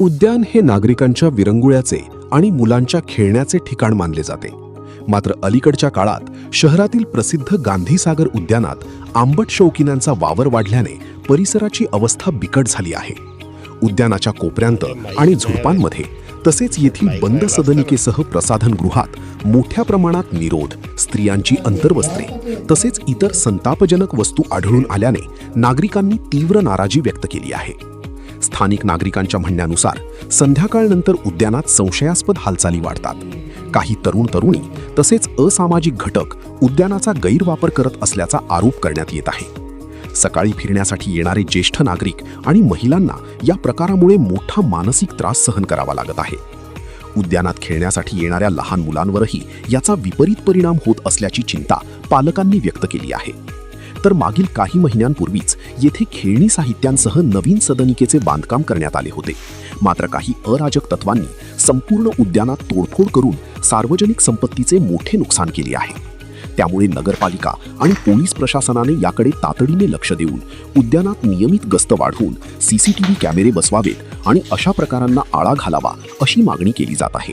उद्यान हे नागरिकांच्या विरंगुळ्याचे आणि मुलांच्या खेळण्याचे ठिकाण मानले जाते. मात्र अलीकडच्या काळात शहरातील प्रसिद्ध गांधीसागर उद्यानात आंबट शौकीनांचा वावर वाढल्याने परिसराची अवस्था बिकट झाली आहे. उद्यानाच्या कोपऱ्यांत आणि झुडपांमध्ये तसेच येथील बंद सदनिकेसह प्रसाधनगृहात मोठ्या प्रमाणात निरोध, स्त्रियांची अंतर्वस्त्रे तसेच इतर संतापजनक वस्तू आढळून आल्याने नागरिकांनी तीव्र नाराजी व्यक्त केली आहे. स्थानिक नागरिकांच्या म्हणण्यानुसार संध्याकाळनंतर उद्यानात संशयास्पद हालचाली वाढतात. काही तरुण-तरुणी तसेच असामाजिक घटक उद्यानाचा गैरवापर करत असल्याचा आरोप करण्यात येत आहे. सकाळी फिरण्यासाठी येणारे ज्येष्ठ नागरिक आणि महिलांना या प्रकारामुळे मोठा मानसिक त्रास सहन करावा लागत आहे. उद्यानात खेळण्यासाठी येणाऱ्या लहान मुलांवरही याचा विपरीत परिणाम होत असल्याची चिंता पालकांनी व्यक्त केली आहे. तर मागील काही महिन्यांपूर्वीच येथे खेळणी साहित्यांसह नवीन सदनिकेचे बांधकाम करण्यात आले होते. मात्र काही अराजक तत्वांनी संपूर्ण उद्यानात तोडफोड करून सार्वजनिक संपत्तीचे मोठे नुकसान केले आहे. त्यामुळे नगरपालिका आणि पोलीस प्रशासनाने याकडे तातडीने लक्ष देऊन उद्यानात नियमित गस्त वाढवून CCTV कॅमेरे बसवावेत आणि अशा प्रकारांना आळा घालावा अशी मागणी केली जात आहे.